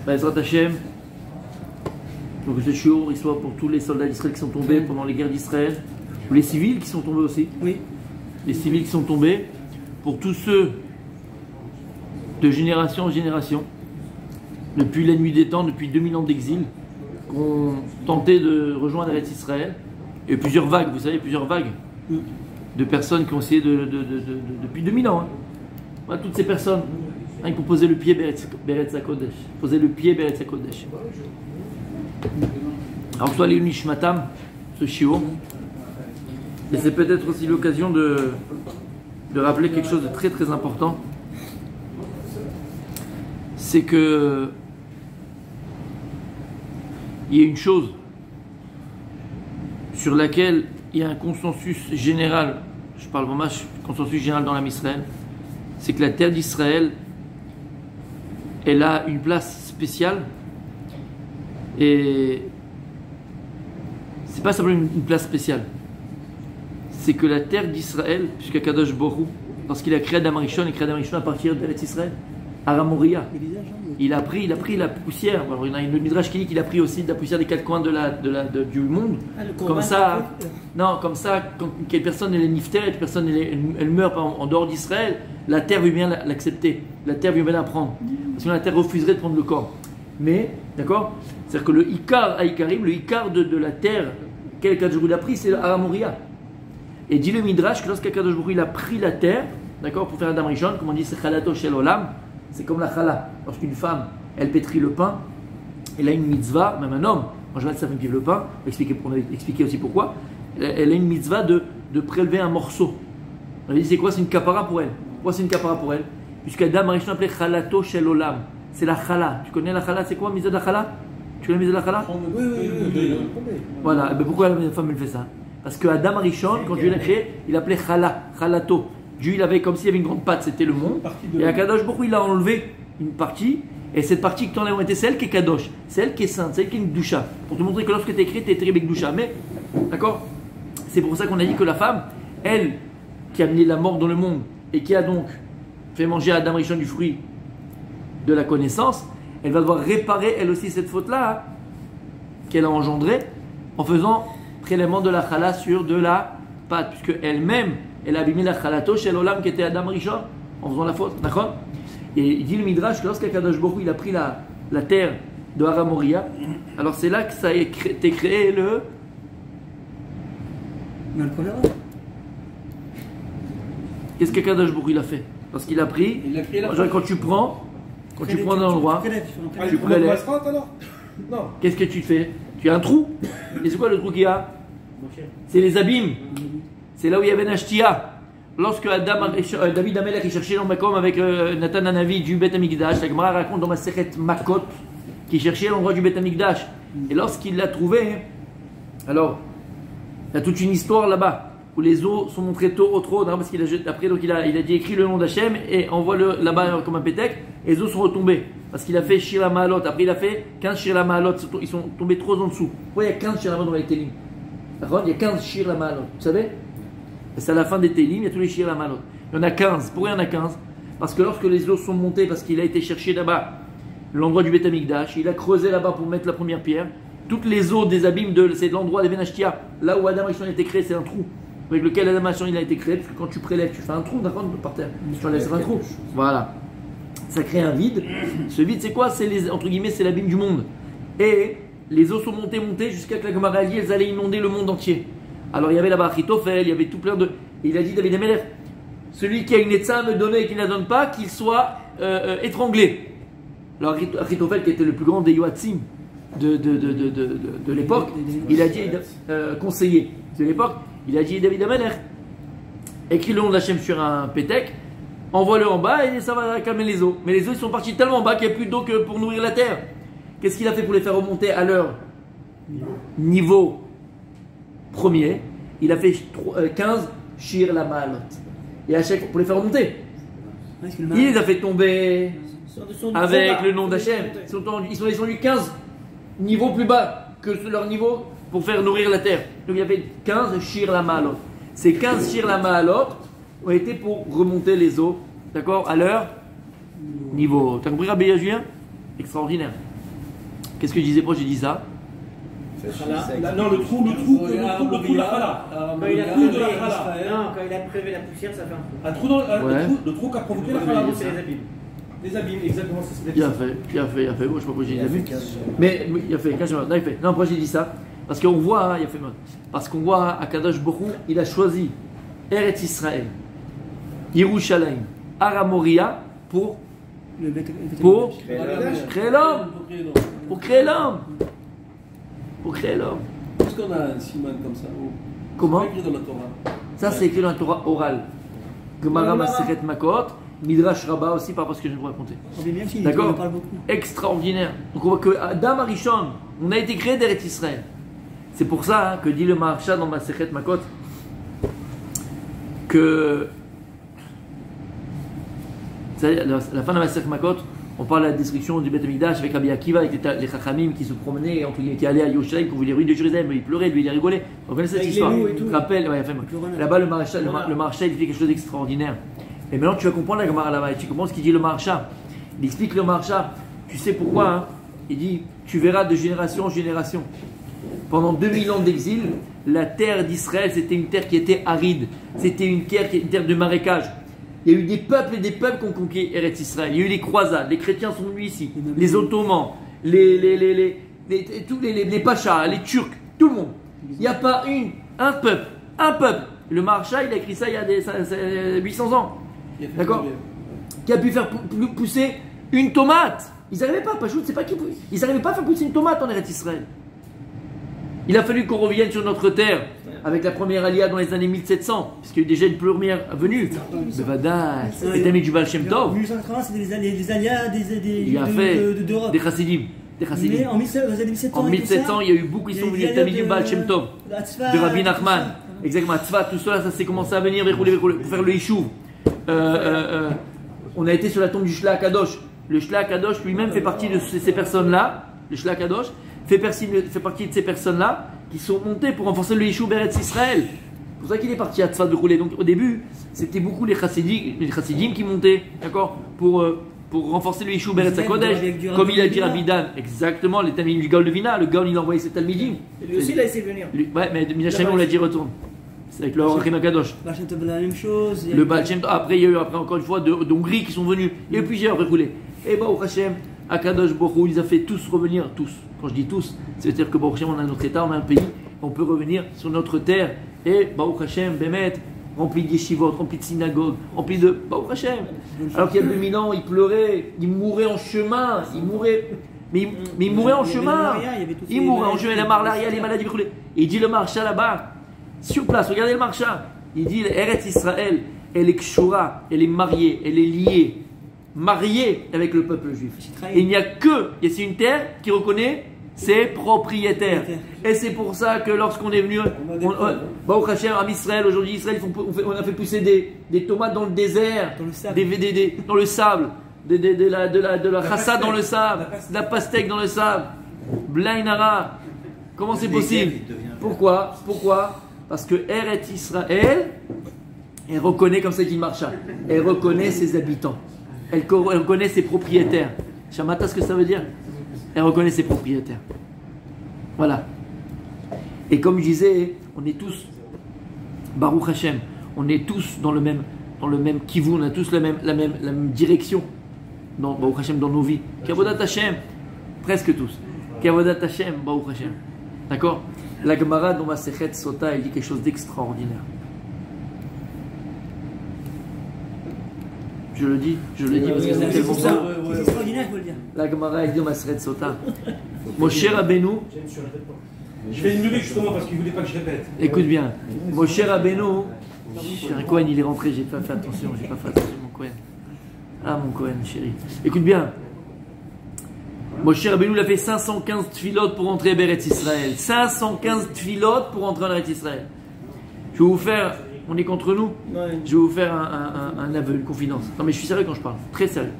Bezrat Hashem. Donc ce shiur, il soit pour tous les soldats d'Israël qui sont tombés pendant les guerres d'Israël, ou les civils qui sont tombés aussi. Oui. Les civils qui sont tombés, pour tous ceux de génération en génération, depuis la nuit des temps, depuis 2000 ans d'exil, qui ont tenté de rejoindre Eretz Israël. Et plusieurs vagues, vous savez, plusieurs vagues de personnes qui ont essayé depuis 2000 ans. Hein. Voilà, toutes ces personnes, hein, qui ont posé le pied Beretz HaKodesh. Poser le pied Beretz HaKodesh. Alors, soit les Nishmatam, ce shiur. Et c'est peut-être aussi l'occasion de rappeler quelque chose de très très important. C'est que il y a une chose sur laquelle il y a un consensus général, je parle vraiment consensus général dans l'âme Israël, c'est que la terre d'Israël, elle a une place spéciale et c'est pas simplement une place spéciale, c'est que la terre d'Israël, puisque Kadosh Borou, lorsqu'il a créé Adam Rishon, il a créé Adam Rishon à partir de Israël, Aram Moria. Il a pris la poussière. Alors, il y a une midrash qui dit qu'il a pris aussi de la poussière des quatre coins du monde. Comme ça, quand quelle personne elle est nifter, quelle personne elle meurt en dehors d'Israël, la terre veut bien l'accepter. La terre veut bien la prendre. Sinon la terre refuserait de prendre le corps. Mais, d'accord, c'est-à-dire que le Ikar Aïkarim, le Ikar de la terre, quel Kadosh Baruch Hu a pris, c'est Aram Moria. Et dit le midrash que lorsqu'un Kadosh Baruch Hu a pris la terre, d'accord, pour faire Adam Rishon, comme on dit, c'est Chalato Shel Olam. C'est comme la chala. Lorsqu'une femme, elle pétrit le pain, elle a une mitzvah, même un homme, en général, ça fait vivre le pain, on va expliquer aussi pourquoi, elle a une mitzvah de prélever un morceau. On a dit, c'est quoi? C'est une kapara pour elle. Pourquoi c'est une kapara pour elle? Puisqu'Adam Arishon appelait chalato shel olam. C'est la chala. Tu connais la chala? C'est quoi, mitzvah de la chala? Tu connais la mitzvah de la chala? Oui. Voilà. Mais pourquoi la femme, elle fait ça? Parce que Adam Arishon, quand Dieu l'a créé, il appelait chala, chalato. Dieu, il avait comme s'il y avait une grande patte, c'était le monde. Et à Kadosh Baruch Hu, il a enlevé une partie. Et cette partie que tu enlèves, c'est celle qui est Kadosh, celle qui est sainte, celle qui est une doucha. Pour te montrer que lorsque tu es écrit, tu es terrible avec doucha. Mais, d'accord, c'est pour ça qu'on a dit que la femme, elle, qui a amené la mort dans le monde et qui a donc fait manger à Adam Rishon du fruit de la connaissance, elle va devoir réparer elle aussi cette faute-là qu'elle a engendrée en faisant prélèvement de la chala sur de la pâte, puisque elle-même, elle a abîmé la chalato chez l'olam qui était Adam Rishon en faisant la faute, d'accord? Et il dit le midrash que lorsqu'Akadosh Baruch Hu il a pris la terre de Aram Moria, alors c'est là que ça a été créé le Qu'est-ce qu'Akadosh Baruch Hu il a fait? Lorsqu'il a pris, quand tu prends dans l'endroit, tu prélèves. Non. Qu'est-ce que tu fais? Tu as un trou. Et c'est quoi le trou qu'il y a? C'est les abîmes. C'est là où il y avait Nashtia. Lorsque David Amelech cherchait dans Makom avec Nathan Hanavi du Beth Amikdash, la Gemara raconte dans Masechet Makot qu'il cherchait l'endroit du Beth Amikdash. Et lorsqu'il l'a trouvé, alors il y a toute une histoire là-bas où les eaux sont montrées tôt au trône, parce qu'il a après donc il a dit écrit le nom d'Hachem et envoie-le là-bas comme un pétec. Et les eaux sont retombées parce qu'il a fait Shir Mahalot. Après il a fait 15 Shir Mahalot. Ils sont tombés trop en dessous. Pourquoi il y a 15 Shir Mahalot dans les Télim? Il y a 15 Shir Mahalot. Vous savez? C'est à la fin des Télim, il y a tous les Shir Lamalot. Il y en a 15. Pourquoi il y en a 15? Parce que lorsque les eaux sont montées, parce qu'il a été chercher là-bas l'endroit du Beth Amikdash, il a creusé là-bas pour mettre la première pierre. Toutes les eaux des abîmes, c'est de l'endroit des Venashtia, là où Adam Rishon a été créé, c'est un trou avec lequel Adam Rishon il a été créé, parce que quand tu prélèves, tu fais un trou d'accord, par terre. Tu enlèves un trou. Voilà. Ça crée un vide. Ce vide, c'est quoi? C'est entre guillemets, c'est l'abîme du monde. Et les eaux sont montées jusqu'à que la Gemara dit, elles allaient inonder le monde entier. Alors il y avait là-bas Achitophel, il y avait tout plein de... Et il a dit David Amelech, celui qui a une etza à me donner et qui ne la donne pas, qu'il soit étranglé. Alors Achitophel, qui était le plus grand des Yoatzim de l'époque, il a dit, conseiller de l'époque, il a dit David Amelech, écris le nom d'Hachem sur un pétec, envoie-le en bas et ça va calmer les eaux. Mais les eaux ils sont partis tellement en bas qu'il n'y a plus d'eau que pour nourrir la terre. Qu'est-ce qu'il a fait pour les faire remonter à leur niveau premier? Il a fait 15 Shir la Maalot. Et à chaque pour les faire remonter. Il les a fait tomber avec le nom d'Hachem. Ils sont descendus 15 niveaux plus bas que leur niveau pour faire nourrir la terre. Donc il a fait 15 Shir la Maalot. Ces 15 Shir la Maalot ont été pour remonter les eaux, d'accord, à leur niveau. T'as compris, Rabbi Julien? Extraordinaire. Qu'est-ce que je disais? Pourquoi j'ai dit ça? Non, le trou de la chala. Quand il a prélevé la poussière, ça fait un trou. Le trou qui a provoqué la chala. C'est les abîmes. Les abîmes, exactement, c'est ce que Bien fait. Bon, je sais pas pourquoi j'ai dit abîmes. Mais il a fait, non, pourquoi j'ai dit ça? Parce qu'on voit, il a fait mal. Parce qu'on voit à Kadosh Borou, il a choisi Eretz Israël, Yerushalayim, Aramoria pour créer l'homme. Pour créer l'homme. Est-ce qu'on a un siman comme ça? Comment? C'est écrit dans la Torah. Ça, c'est écrit dans la Torah orale. Gemara Maseret Makot, Midrash Rabbah aussi, par rapport à ce que je vais vous raconter. D'accord? Extraordinaire. Donc on voit que Adam Arishon, on a été créé d'Eretz Israël. C'est pour ça que dit le Maharsha dans Maseret Makot que la fin de Maseret Makot, on parle de la destruction du Beth Amikdash avec Rabbi Akiva, avec les Chachamim qui se promenaient, qui allaient à Yerushalayim pour voir les rues de Jérusalem, il pleurait, lui il a rigolé. On connaît cette histoire. Rappelle, là-bas le Maharsha il fait quelque chose d'extraordinaire. Et maintenant tu vas comprendre la Gemara là-bas et tu comprends ce qu'il dit le Maharsha. Il explique le Maharsha, tu sais pourquoi hein? Il dit, tu verras de génération en génération. Pendant 2000 ans d'exil, la terre d'Israël c'était une terre qui était aride, c'était une terre de marécage. Il y a eu des peuples et des peuples qui ont conquis Eretz Israël. Il y a eu les croisades, les chrétiens sont venus ici, les Ottomans, les Pachas, les Turcs, tout le monde. Il n'y a pas un peuple. Le Maharsha, il a écrit ça il y a 800 ans. D'accord? Qui a pu faire pousser une tomate. Ils n'arrivaient pas, c'est pas qui. Ils n'arrivaient pas à faire pousser une tomate en Eretz Israël. Il a fallu qu'on revienne sur notre terre avec la première alia dans les années 1700, puisqu'il y a eu déjà une première venue. Et t'as mis du Baal Shem Tov. 1880, c'était les alias des Chassidim. Mais en 1700, en 1700, il y a eu beaucoup qui sont venus. T'as mis du Baal Shem Tov, de Rabbi Nachman. Exactement, Tzva, tout ça, ça s'est commencé à venir pour faire le Yishuv. On a été sur la tombe du Shla Kadosh. Le Shla Kadosh lui-même fait partie de ces personnes-là. Le Shla Kadosh fait partie de ces personnes-là qui sont montées pour renforcer le Yishuv Eretz Israël. C'est pour ça qu'il est parti à Tzfat de rouler. Donc au début, c'était beaucoup les Chassidim qui montaient, d'accord, pour renforcer le Yishuv Eretz Kodesh. Comme il a dit Rabbi Dan, exactement, les Talmidim du Gaon de Vina, le Gaon il a envoyé ses Talmidim. Lui aussi il a essayé de venir. Ouais, mais Minachem on l'a dit retourne. C'est avec le Rachim Kadosh. La même chose. Le Baal Shem Tov. Après, il y a eu encore une fois d'Hongrie qui sont venus. Il y a eu plusieurs refoulés. Et Baruch Hashem, Akadosh Baruch Hu, il les a fait tous revenir, tous. Quand je dis tous, c'est-à-dire que Baruch Hashem, on a notre état, on a un pays, on peut revenir sur notre terre. Et Baruch Hashem, Bémet, rempli de yeshivot, rempli de synagogues, rempli de Baruch Hashem. Alors qu'il y a 2000 ans, il pleurait, il mourait en chemin, mais il mourait en chemin. Il mourait en chemin, la malaria, les maladies. Et il dit le Maharsha là-bas, sur place, regardez le Maharsha. Il dit Eretz Israël, elle est kshura, elle est mariée, elle est mariée avec le peuple juif. Et il n'y a c'est une terre qui reconnaît ses propriétaires. Et c'est pour ça que lorsqu'on est venu, Baruch Hashem, à Israël, aujourd'hui, Israël, on a fait pousser des tomates dans le désert, dans le sable, de la chassa dans le sable, de la pastèque dans le sable, Blainara. Comment c'est possible? Pourquoi? Parce que Eretz Israël, elle reconnaît, comme ça dit Maharsha, elle reconnaît ses habitants, elle reconnaît ses propriétaires. Shamata, ce que ça veut dire? Elle reconnaît ses propriétaires. Voilà. Et comme je disais, on est tous, Baruch Hashem, on est tous dans le même kivou, on a tous la même direction, Baruch Hashem, dans nos vies. Kavodat Hashem, presque tous. Kavodat Hashem, Baruch Hashem. D'accord? La Gemara dans Masechet Sota, elle dit quelque chose d'extraordinaire. Je le dis parce que c'est tellement beau. C'est extraordinaire, il faut le dire. La Gemara, elle dit dans Masechet Sota. Moshe Rabbeinu. Je fais une levée justement parce qu'il ne voulait pas que je répète. Écoute bien. Moshe Rabbeinu. Chéri Cohen, il est rentré, j'ai pas fait attention, mon Cohen. Ah, mon Cohen, chéri. Écoute bien. Moshe Rabbeinu a fait 515 tfilotes pour entrer à Eretz Israël. 515 tfilotes pour entrer en Eretz Israël. Je vais vous faire, on est contre nous, je vais vous faire un aveu, une confidence. Non mais je suis sérieux quand je parle, très sérieux.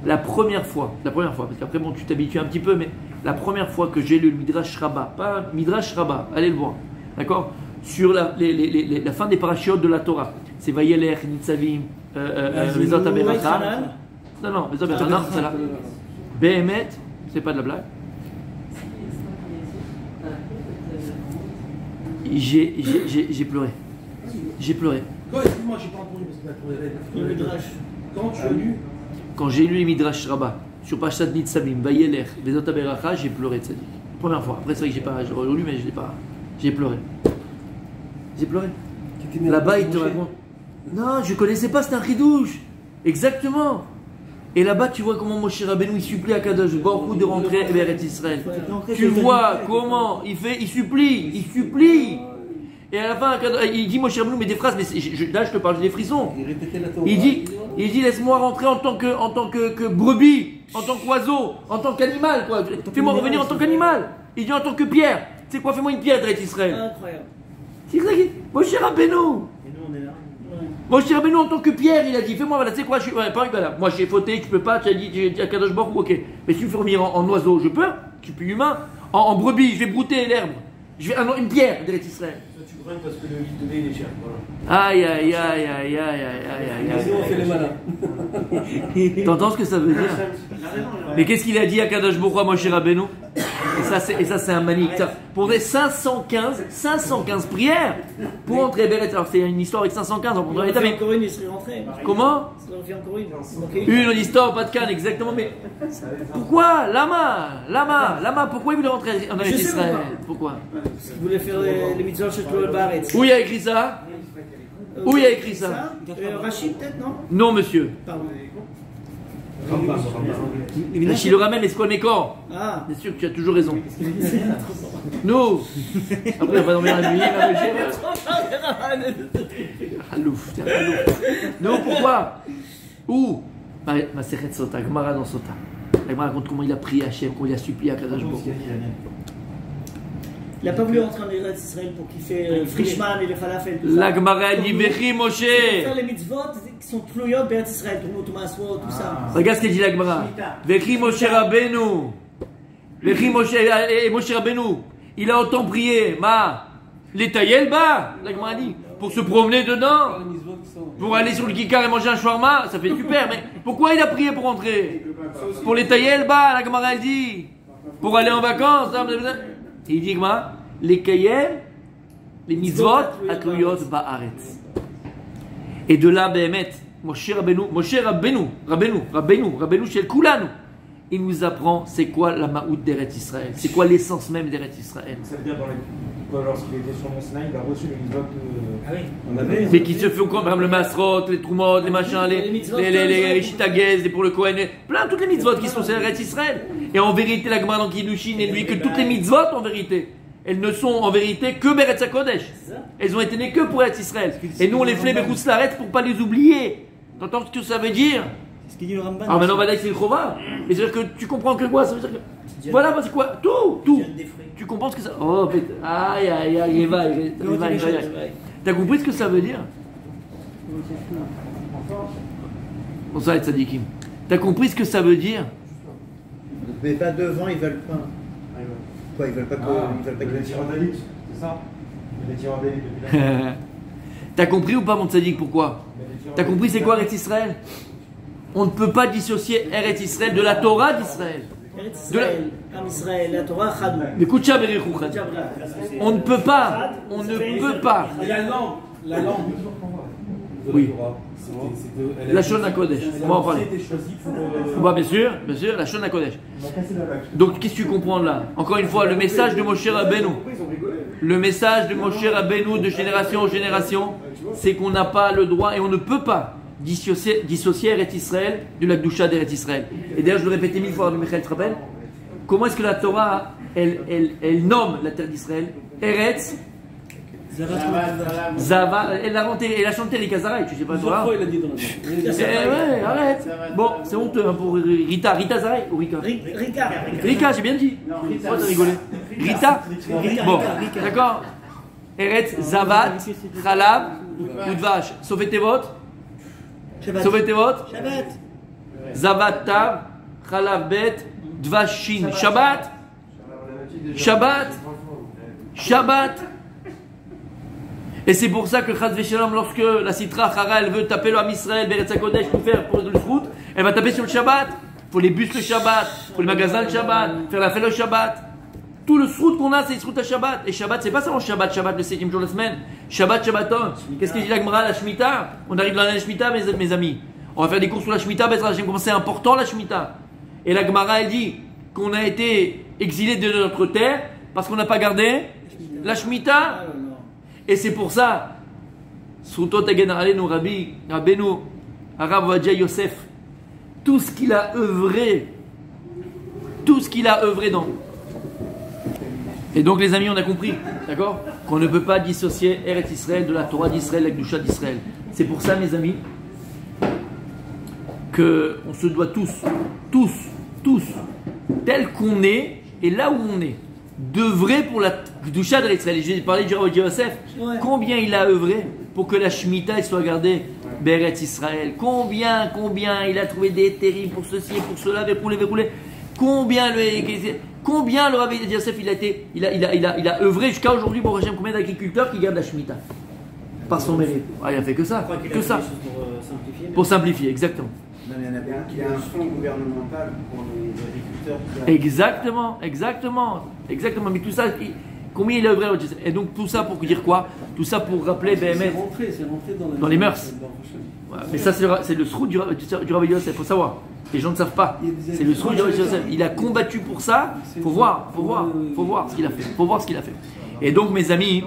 La première fois, parce qu'après bon tu t'habitues un petit peu, mais la première fois que j'ai lu le Midrash Rabbah, pas Midrash Rabbah, allez le voir, d'accord, sur la fin des parachiotes de la Torah. C'est Vayelech, Nitzavim, Vezot HaBeracha. Non, Vezot HaBeracha, c'est là. Behemet, c'est pas de la blague. J'ai pleuré. J'ai pleuré. Quoi, excuse-moi, j'ai pas entendu parce que t'as trouvé Le Midrash. Quand tu as lu, Quand j'ai lu les Midrash Rabbah sur Pashat Nitzavim, Vayeler, Vezot Aberacha, j'ai pleuré, tzadik. Première fois. Après, c'est vrai que j'ai relu, mais je l'ai pas. J'ai pleuré. J'ai pleuré. Là-bas, il te raconte. Non, je connaissais pas, c'était un chidouche. Exactement. Et là-bas, tu vois comment Moshe Rabbeinu il supplie à Kadosh Baruch Hu de rentrer vers Israël. Tu vois comment il supplie. Et à la fin, il dit Moshe Rabbeinu, mais des phrases, mais là je te parle des frissons. Il dit laisse-moi rentrer en tant que brebis, en tant qu'oiseau, en tant qu'animal, quoi. Fais-moi revenir en tant qu'animal. Il dit en tant que pierre. Tu sais quoi, fais-moi une pierre d'Eretz Israël. Incroyable. C'est ça qui Moshe Rabbeinu. Et nous, on est là. Moshe Rabbeinu en tant que pierre, il a dit fais-moi, voilà, tu sais quoi, moi j'ai fauté, tu peux pas, tu as dit à Kadosh Baruch Hu, ok. Mais si tu me fais revenir en oiseau, je peux, je suis plus humain. En brebis, je vais brouter l'herbe. Je vais une pierre d'Eretz Israël. tu grindes parce que le lit de lait il est cher. Voilà. Aïe aïe aïe aïe aïe aïe Vas-y, on fait les malins. aïe. T'entends ce que ça veut dire? Mais qu'est-ce qu'il a dit à Kadosh Baruch Hu, à Moshe Rabbeinu? Et ça c'est un manique. Pour les 515 prières pour entrer Beret. Alors c'est une histoire avec 515. On aurait fait encore une, il serait rentré. Comment? On aurait fait encore une. Une histoire, pas de canne, exactement. Mais pourquoi? Lama, pourquoi il voulait rentrer en Eretz Israël? Pourquoi? Parce qu'il voulait faire les mitzvot chez Shlomo Baretz. Où il y a écrit ça? Où il y a écrit ça? Rachid peut-être, non? Non, monsieur. Pardon. Rachid le ramène, mais c'est quoi mes corps? Ah. Bien sûr que tu as toujours raison. Nous. Après, on va dormir la nuit. Halouf. Non, pourquoi? Où? Ma Sechet Sota, Gemara dans Sota. La Gemara raconte comment il a prié Hachem, comment il a supplié à Kadosh Baruch Hu. Il n'a pas voulu rentrer en Eretz Israël pour kiffer Frischmann et le falafel. La Gemara a dit Vechi Moshe. Faire les mitzvot qui sont ployotes Eretz Israël, tout Maswo, tout ça. Regarde ce qu'elle dit la Gemara. Vechi Moshe Rabbeinu. Vechi Moshe et Moshe Rabbeinu. Il a autant prié, les taillels bas, la Gemara dit, pour se promener dedans, pour aller sur le kikar et manger un shawarma, ça fait super, mais pourquoi il a prié pour rentrer? Pour les taillels bas, la Gemara elle dit, pour aller en vacances, et il dit Gemara, les kayel, les mitzvot, atluyot ba'aretz. Et de là, Behemet, Moshe Rabbeinu, Shel Kulanu, il nous apprend c'est quoi la Ma'oud d'Eretz Israël, c'est quoi l'essence même d'Eretz Israël. Ça veut dire lorsqu'il était sur Mont Sinaï, il a reçu les mitzvot. Ah oui. On avait. Mais qui se font comme le Masrot, les Troumot, les machins, les Chitagez, les pour le Kohen, plein, toutes les mitzvot qui sont sur Eretz Israël. Et en vérité, la Gemara dans Kiddushin et lui que toutes les mitzvot en vérité, elles ne sont en vérité que Beretz HaKodesh. Elles ont été nées que pour Eretz Israël. Et nous on les fait Beretz Laretz pour pas les oublier. T'entends ce que ça veut dire? C'est ce qu'il dit le Ramban. Alors maintenant on va dire que c'est le Chova. Et c'est-à-dire que tu comprends que quoi? Ça veut dire que. Voilà, c'est quoi? Tout. Tu comprends ce que ça. Oh, aïe, il va. T'as compris ce que ça veut dire? Bon, ça va être Sadikim. T'as compris ce que ça veut dire? Mais pas devant, ils veulent pas. Quoi, ils veulent pas que. Ils veulent pas que. Les tireurs d'élite, c'est ça? Les tireurs d'élite depuis la. T'as compris ou pas, mon Tzadik, pourquoi? T'as compris c'est quoi Eretz Israël? On ne peut pas dissocier Eretz Israël de la Torah d'Israël. Am Israël, la Torah, Chadou. Écoute, on ne peut pas. Et la langue. Oui. La Shon HaKodesh. On va en parler. Bien sûr, la Shon HaKodesh. Donc, qu'est-ce que tu comprends là? Encore une fois, le message de Moshe Rabbeinu. Le message de Moshe Rabbeinu de génération en génération, c'est qu'on n'a pas le droit et on ne peut pas dissocier Eretz Israël de la Gdusha d'Eretz Israël. Et d'ailleurs, je le répétais 1000 fois, le Michael te rappelle? Comment est-ce que la Torah, elle nomme la terre d'Israël? Eretz Zava, elle a chanté Rika Zaraï, tu sais pas Plusieurs toi? fois, il a dit dans la Ouais, arrête. Bon, c'est honteux hein, pour Rita Zaraï ou Rika? Rika, j'ai bien dit. Pourquoi t'as rigolé? Rita. Bon, d'accord. Eretz Zavat, Chalav, Udvash. Sovetevot. Zavat Tav, Chalav Bet, Dvash Shin. Shabbat. Et c'est pour ça que Chaz Veshalom, lorsque la Sitra Chara, elle veut taper le Ham Israël, Beretz HaKodesh pour faire pour le route, elle va taper sur le Shabbat. Il faut les bus le Shabbat, il faut les magasins le Shabbat, faire la fête le Shabbat. Tout le srout qu'on a, c'est srout à Shabbat. Et Shabbat, c'est pas seulement Shabbat, Shabbat, le 7e jour de la semaine. Shabbat, Shabbaton. Qu'est-ce que dit la Gemara, la Shemitah? On arrive dans la Shemitah, mes amis. On va faire des cours sur la Shemitah, comment c'est important la Shemitah. Et la Gemara, elle dit qu'on a été exilé de notre terre parce qu'on n'a pas gardé la Shemitah. Et c'est pour ça, Srutot Agen Alenu Rabbeinu, Arav Ovadia Yosef, tout ce qu'il a œuvré dans. Et donc les amis, on a compris, d'accord, qu'on ne peut pas dissocier Eretz Israël de la Torah d'Israël, la Kedusha d'Israël. C'est pour ça, mes amis, qu'on se doit tous, tel qu'on est, et là où on est, d'œuvrer pour la Kedusha d'Israël. J'ai parlé du Rav Yosef, combien il a œuvré pour que la Shemitah soit gardée Eretz Israël. Combien il a trouvé des terribles pour ceci et pour cela, verrouler. Combien le Rav Yosef il a œuvré jusqu'à aujourd'hui pour Hachem, combien d'agriculteurs qui gardent la Shemitah par son mérite. Il a fait que ça. Pour simplifier, exactement. Non, mais il y en a bien qui a un fonds gouvernemental pour les agriculteurs. Exactement. Mais tout ça, combien il a œuvré? Et donc tout ça pour dire quoi? Tout ça pour rappeler BMS C'est rentré dans les mœurs. Ouais, mais ça c'est le srout du Rav Yosef, il faut savoir. Les gens ne savent pas. C'est le srout du Rav Yosef. Il a combattu pour ça. Faut voir ce qu'il a fait. Et donc mes amis,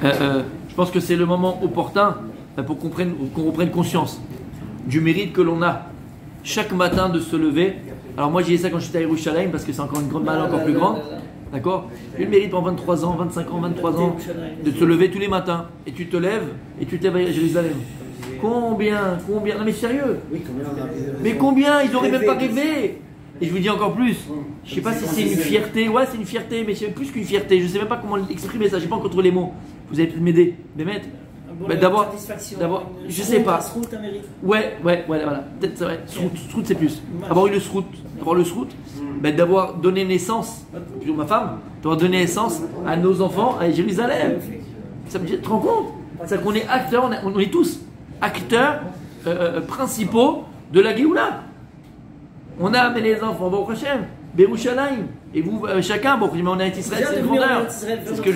je pense que c'est le moment opportun pour qu'on reprenne conscience du mérite que l'on a chaque matin de se lever. Alors moi j'ai dit ça quand j'étais à Yerushalayim parce que c'est encore une grande mal encore plus grande. D'accord? J'ai eu le mérite pendant 23 ans, 25 ans, 23 ans de se lever tous les matins. Et tu te lèves à Jérusalem. Combien? Non mais sérieux. Mais combien? Ils n'auraient même pas rêvé. Et je vous dis encore plus. Je ne sais pas si c'est une fierté. Ouais, c'est une fierté, mais c'est plus qu'une fierté. Je ne sais même pas comment exprimer ça. Je n'ai pas encore trouvé les mots. Vous allez peut-être m'aider. D'abord, je sais pas. Ouais, voilà. Peut-être c'est vrai. Srout, c'est plus. Avoir eu le srout. D'avoir donné naissance, plutôt ma femme, d'avoir donné naissance à nos enfants à Jérusalem. Ça me dit, tu te rends compte? C'est qu'on est acteurs, on est tous acteurs principaux de la Géoula. On a amené les enfants, Baruch Hashem, Berushalayim. Et vous, chacun, bon, on a été Israël, c'est le fondeur. C'est ce que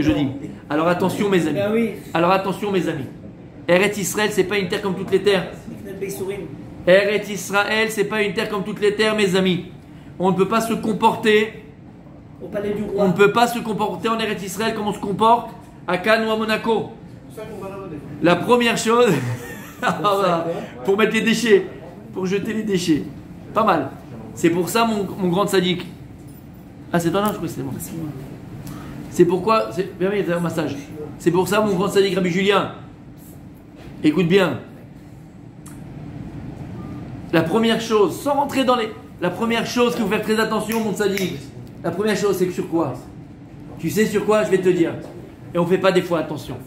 je dis. Alors attention mes amis. Eretz Israël, c'est pas une terre comme toutes les terres. Eretz Israël, c'est pas une terre comme toutes les terres, mes amis. On ne peut pas se comporter au palais du roi. On ne peut pas se comporter en Eretz Israël comme on se comporte à Cannes ou à Monaco. La première chose, pour mettre les déchets, pour jeter les déchets. Pas mal. C'est pour ça mon grand sadique. Ah, c'est toi là, je crois que c'est moi. C'est pourquoi. Viens, un massage. C'est pour ça mon grand sadique Rabbi Julien. Écoute bien. La première chose, sans rentrer dans les. La première chose qu'il faut faire très attention, mon sadique. La première chose, c'est que sur quoi? Tu sais sur quoi? Je vais te dire. Et on ne fait pas des fois attention.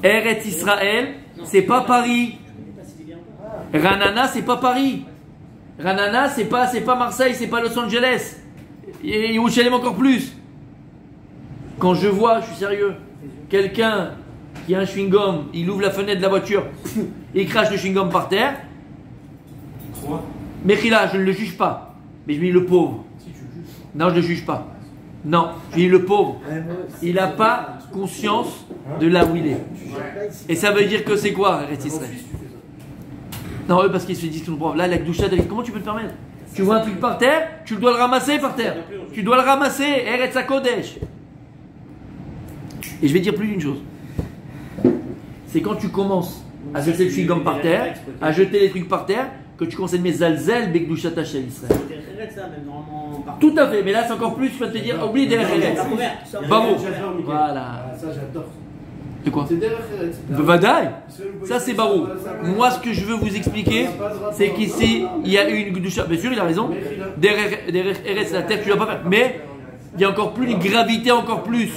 Eretz Israël, c'est pas Paris. Ranana, c'est pas Paris. Ranana, c'est pas Marseille, c'est pas Los Angeles. Et Yerushalayim encore plus. Quand je vois, je suis sérieux, quelqu'un qui a un chewing-gum, il ouvre la fenêtre de la voiture, il crache le chewing-gum par terre. Mechila, je ne le juge pas. Mais je lui dis le pauvre. Non, je ne le juge pas. Non, je lui dis le pauvre. Il n'a pas conscience de là où il est. Et ça veut dire que c'est quoi, Eretz Israël? Non, eux, parce qu'ils se disent tout le pauvre. Là, la Kedusha, comment tu peux te permettre? Tu vois un truc par terre, tu dois le ramasser par terre. Tu dois le ramasser, Eretz HaKodesh. Et je vais dire plus d'une chose. C'est quand tu commences à jeter le chewing-gum par terre, à jeter les trucs par terre, que tu commences à mettre Zalzel, Bekdushat Hashem Israël. Tout à fait, mais là c'est encore plus, tu vas te dire, oublie derrière Eretz. Bravo. Voilà. Ça j'adore. De quoi? C'est derrière Eretz. Vadaï. Ça c'est barou. Moi ce que je veux vous expliquer, c'est qu'ici il y a une Gdusha. Bien sûr, il a raison. Derrière Eretz, la terre, tu ne vas pas faire. Mais il y a encore plus une gravité, encore plus.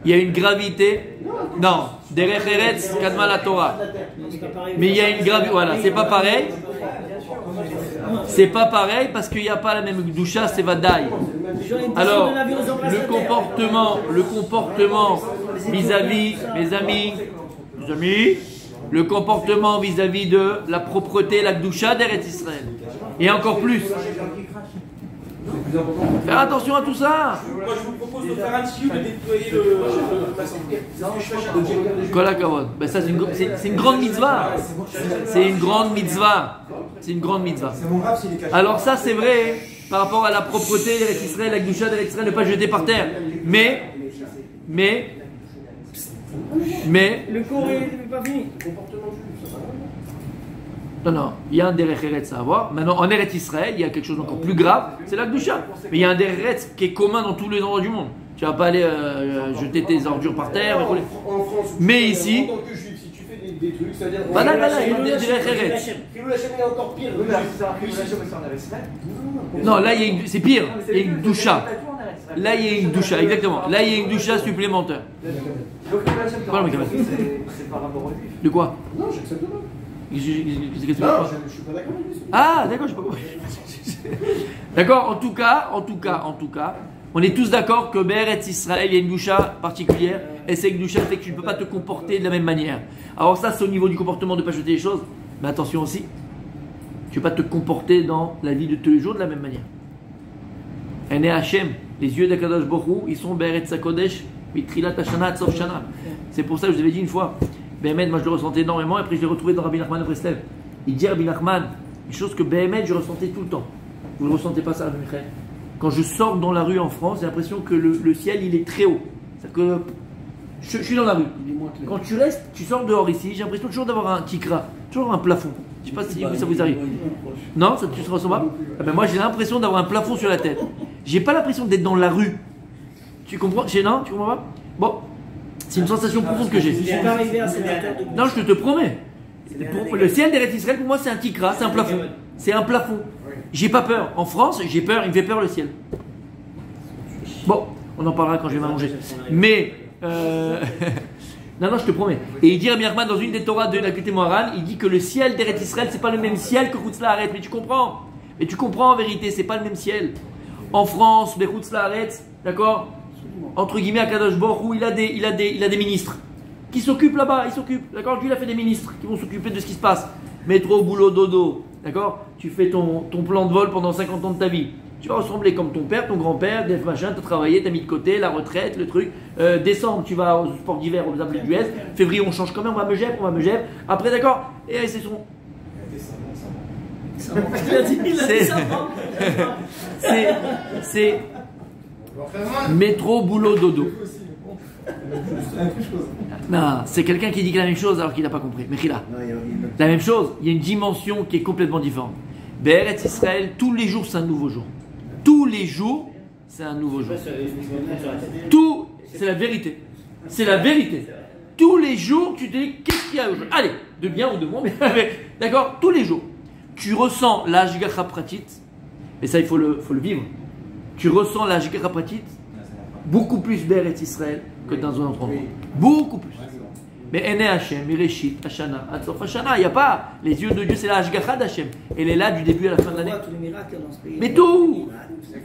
Il y a une gravité. Non, derrière Eretz, Kadma la Torah. Mais il y a une gravité. Voilà, c'est pas pareil. C'est pas pareil parce qu'il n'y a pas la même Gdusha, c'est Vadaï. Alors, le comportement vis-à-vis, mes amis, le comportement vis-à-vis de la propreté, la Gdusha d'Eretz Israël. Et encore plus. C'est plus important. Faire attention à tout ça. Moi, je vous propose de faire un tissu, de nettoyer le. Kol hakavod. Ben ça, c'est une grande mitzvah. C'est une grande mitzvah. C'est une grande mitzvah. C'est mon rap s'il est caché. Alors ça, c'est vrai par rapport à la propreté d'Eretz Israël, la Gdusha d'Eretz Israël, ne pas jeter par terre. Mais, Le cours n'est pas fini. non, il y a un derech eretz à avoir. Maintenant, en Eretz Israël, il y a quelque chose d'encore plus grave, c'est la Gdusha. Mais il y a un derech eretz qui est commun dans tous les endroits du monde. Tu vas pas aller jeter tes ordures par terre. En France, Mais ici, en tant que juif, si tu fais des trucs, c'est-à-dire. voilà, il y a un derech eretz. Khilou Hashem est encore pire. Oui, mais c'est un Khilou Hashem aussi en Eretz Israël. Non, là, c'est pire. Il y a une Gdusha. Là, il y a une Gdusha, exactement. Là, il y a une Gdusha supplémentaire. Le Khilou Hashem, c'est par rapport au juif. De quoi? Non, j'accepte pas. Qu'est-ce que tu veux Non, je suis pas d'accord avec lui. Ah, d'accord, je sais pas. D'accord, en tout cas, on est tous d'accord que Be'eretz Israël, il y a une Gdusha particulière, et cette Gdusha fait que tu ne peux pas te comporter de la même manière. Alors ça, c'est au niveau du comportement de ne pas jeter les choses, mais attention aussi, tu ne peux pas te comporter dans la vie de tous les jours de la même manière. Ene Hashem, les yeux d'Akadosh Baruch Hu, ils sont Be'eretz HaKodesh, Mitrilat Hashana, Tsof Shana. C'est pour ça que je vous avais dit une fois, Béhémet, moi je le ressentais énormément, et après je l'ai retrouvé dans Rabbi Nachman de Breslev. Il dit Rabbi Nachman, une chose que Béhémet je ressentais tout le temps. Vous ne ressentez pas ça, Rabbi Michael? Quand je sors dans la rue en France, j'ai l'impression que le ciel il est très haut. C'est-à-dire que je suis dans la rue. Quand tu restes, tu sors dehors ici, j'ai l'impression toujours d'avoir un tikra, toujours un plafond. Je ne sais pas si ça vous arrive. Non, ça tu te ressens pas? Ah ben moi j'ai l'impression d'avoir un plafond sur la tête. J'ai pas l'impression d'être dans la rue. Tu comprends? Non, tu comprends pas? Bon. C'est une sensation profonde que j'ai. Je suis pas arrivé à cette étape. Non, je te promets. Le ciel d'Eretz Israël, pour moi, c'est un tikra, c'est un plafond. C'est un plafond. J'ai pas peur. En France, j'ai peur, il me fait peur le ciel. Bon, on en parlera quand je vais m'allonger. Mais, non, je te promets. Et il dit Rabbi Nachman dans une des Torahs de la Kutei Moharan, il dit que le ciel d'Eretz Israël, c'est pas le même ciel que Chutz La'aretz. Mais tu comprends? Mais tu comprends en vérité, c'est pas le même ciel. En France, les Chutz La'aretz, d'accord? Entre guillemets, Akadosh Baruch Hu, il a des ministres qui s'occupent là-bas, d'accord? Lui, il a fait des ministres qui vont s'occuper de ce qui se passe. Métro, boulot, dodo, d'accord? Tu fais ton plan de vol pendant 50 ans de ta vie. Tu vas ressembler comme ton père, ton grand-père, des machins, tu as travaillé, tu as mis de côté, la retraite, le truc. Décembre, tu vas au sport d'hiver, aux Alpes d'Huez. Février, on change quand même, on va me gève. Après, d'accord? Et c'est son. C'est métro, boulot, dodo. Non, c'est quelqu'un qui dit la même chose alors qu'il n'a pas compris. Mais la même chose, il y a une dimension qui est complètement différente. Be'eretz Israël, tous les jours, c'est un nouveau jour. Tous les jours, c'est un nouveau jour. Tout, c'est la vérité. C'est la vérité. Tous les jours, tu te dis, qu'est-ce qu'il y a aujourd'hui? Allez, de bien ou de moins, mais d'accord, tous les jours. Tu ressens la Hashgacha Pratit, et ça, il faut le vivre. Tu ressens la Hashgacha Pratit beaucoup plus Be'eretz Israël que dans un autre endroit. Beaucoup plus. Mais Ene Hashem, Mireshit, Hashana, Atzof Hashana, il n'y a pas. Les yeux de Dieu, c'est la Hashgacha d'Hashem. Elle est là du début à la fin de l'année. Mais tout!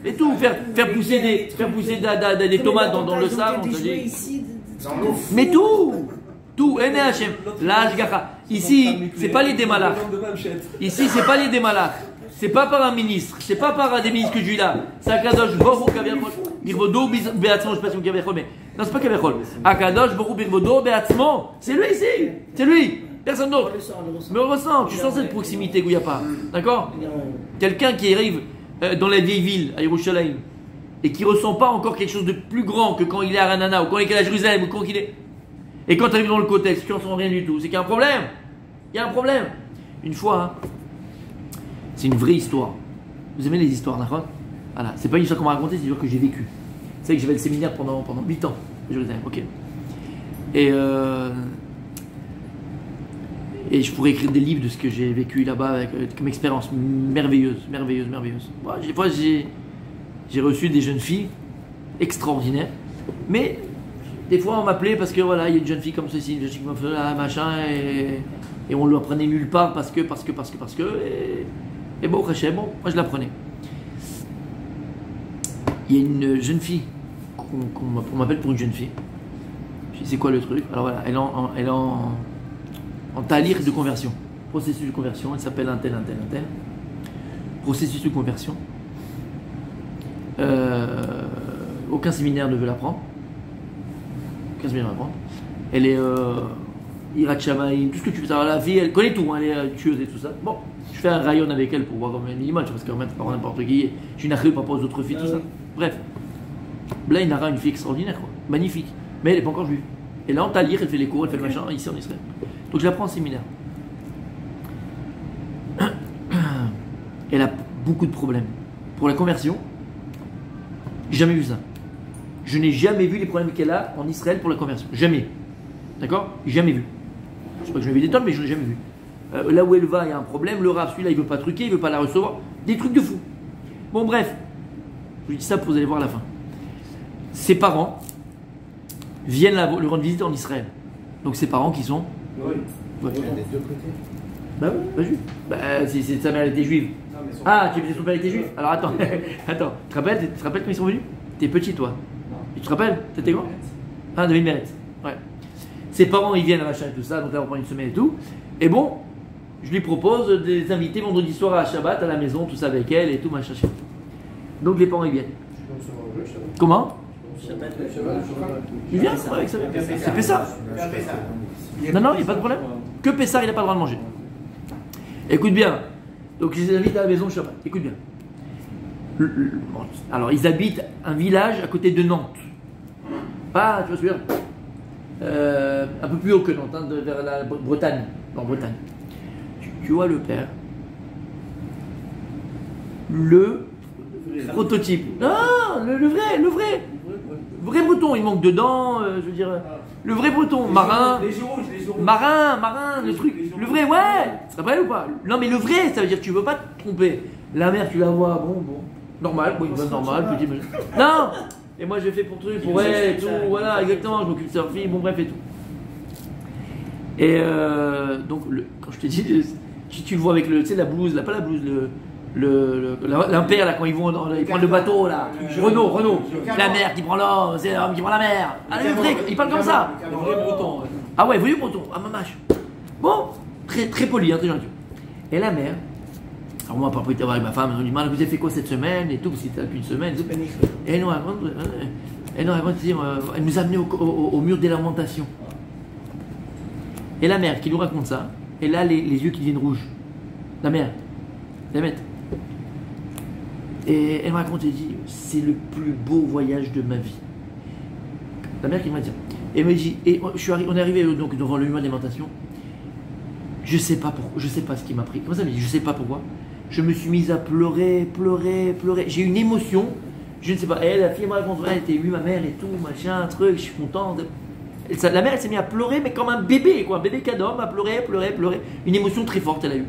Mais tout! Faire pousser des tomates dans le sable, on te dit. Mais tout! Tout! Ene Hashem, la Hashgacha. Ici, c'est pas les démalach. Ici, c'est pas les démalach. C'est pas par un ministre, c'est pas par des ministres que je suis là. C'est Akadosh Baruch Hu Kaviachol. Birvodo Be'atzmo, je sais pas si vous Kaviachol, mais non, c'est pas Kaviachol. Akadosh Baruch Hu Birvodo Be'atzmo. C'est lui ici, c'est lui, personne d'autre. Mais on ressent, tu sens cette proximité où il n'y a pas. D'accord? Quelqu'un qui arrive dans la vieille ville, à Yerushalayim, et qui ressent pas encore quelque chose de plus grand que quand il est à Ranana, ou quand il est à Jérusalem, ou quand il est. Et quand tu arrives dans le contexte, tu ne ressens rien du tout. C'est qu'il y a un problème. Il y a un problème. Une fois, hein, c'est une vraie histoire. Vous aimez les histoires, d'accord? Voilà. C'est pas une histoire qu'on m'a racontée, c'est une histoire que j'ai vécue. Vous savez que j'avais le séminaire pendant 8 ans. Ok. Et je pourrais écrire des livres de ce que j'ai vécu là-bas comme expérience merveilleuse. Bon, des fois, j'ai reçu des jeunes filles extraordinaires, mais des fois on m'appelait parce que voilà, il y a une jeune fille comme ceci, une jeune fille comme ça, machin, et on ne l'apprenait nulle part parce que. Et bon, Hachem, bon, moi je la prenais. Il y a une jeune fille, on m'appelle pour une jeune fille. Je dis, c'est quoi le truc? Alors voilà, elle est en talir de conversion. Processus de conversion, elle s'appelle un tel. Processus de conversion. Aucun séminaire ne veut la prendre. Aucun séminaire ne veut la prendre. Elle est Hirat Shamaïm, tout ce que tu veux savoir. La vie, elle connaît tout, hein, elle est tueuse et tout ça. Bon, je fais un rayon avec elle pour voir comme un minimum, parce qu'en même temps, pas n'importe qui. Je suis une par rapport aux autres filles, tout ça. Bref. Là, il Nara, une fille extraordinaire, quoi. Magnifique. Mais elle n'est pas encore juive. Et là, en Talir, elle fait les cours, elle fait le machin, ici en Israël. Donc je la prends en séminaire. Elle a beaucoup de problèmes. Pour la conversion, j'ai jamais vu ça. Je n'ai jamais vu les problèmes qu'elle a en Israël pour la conversion. Jamais. D'accord? Jamais vu. Je sais pas que j'en ai vu des tonnes, mais je ne l'ai jamais vu. Là où elle va, il y a un problème. Le rave, celui-là, il ne veut pas truquer, il ne veut pas la recevoir. Des trucs de fou. Bon, bref. Je vous dis ça pour vous allez voir à la fin. Ses parents viennent lui rendre visite en Israël. Donc ses parents qui sont... Oui. Ouais. Des deux côtés. Bah oui, pas juif. Bah, sa mère était juive. Non, mais son Ah, tu as vu son père était juif? Alors attends, attends. Tu te rappelles quand ils sont venus? T'es petit toi. Non. Tu te rappelles? T'étais grand? Ah, David Meret. Ouais. Ses parents ils viennent à machin et tout ça, donc là on prend une semaine et tout. Et bon, je lui propose de les inviter vendredi soir à Shabbat à la maison, tout ça avec elle et tout machin. Donc les parents ils viennent. Comment? Il vient avec ça. C'est Pessah. Non, non, il n'y a pas de problème. Que Pessah, il n'a pas le droit de manger. Écoute bien. Donc, je les invite à la maison Shabbat. Écoute bien. Alors, ils habitent un village à côté de Nantes. Pas, tu vas suivre, un peu plus haut que Nantes, hein, vers la Bretagne. Non, Bretagne. Tu vois le père. Le prototype. Non, le vrai. Vrai breton, il manque de dents, je veux dire. Le vrai breton, marin. Les jours rouges. Marin, le truc. Le vrai, ouais. Tu te rappelles ou pas? Non, mais le vrai, ça veut dire que tu veux pas te tromper. La mère, tu la vois, bon. Normal, une bonne normale, petit. Non! Et moi, je fais pour truc, pour elle et tout. Voilà, exactement, je m'occupe de sa fille, bon, bref et tout. Et donc, quand je te dis, tu le vois avec tu sais, la blouse, là, pas la blouse, l'impère là quand ils vont ils prennent le bateau là, Renault, la mer qui prend l'homme, c'est l'homme qui prend la mer. Ah le vrai, il parle comme ça. Le vrai breton. Ouais. Ah ouais, voyez breton, ah mamache. Bon, très poli, hein, très gentil. Et la mère, alors moi pas prêté avec ma femme, on lui demande vous avez fait quoi cette semaine et tout, parce que c'était depuis une semaine. Et elle nous raconte, elle nous a amené au mur des lamentations. Et la mère qui nous raconte ça, elle a les yeux qui deviennent rouges. La mère, la mère. Et elle me raconte, elle dit, c'est le plus beau voyage de ma vie. La mère qui m'a dit. Et elle me dit, et on est arrivé donc devant le mur d'alimentation. Je sais pas pourquoi, je sais pas ce qui m'a pris. Comment ça me dit, je sais pas pourquoi. Je me suis mise à pleurer. J'ai une émotion, je ne sais pas. Elle, la fille me raconte, elle était émue, ma mère et tout, machin, truc, je suis contente. La mère, elle s'est mise à pleurer, mais comme un bébé, quoi. Un bébé cadom, à pleurer. Une émotion très forte, elle a eu.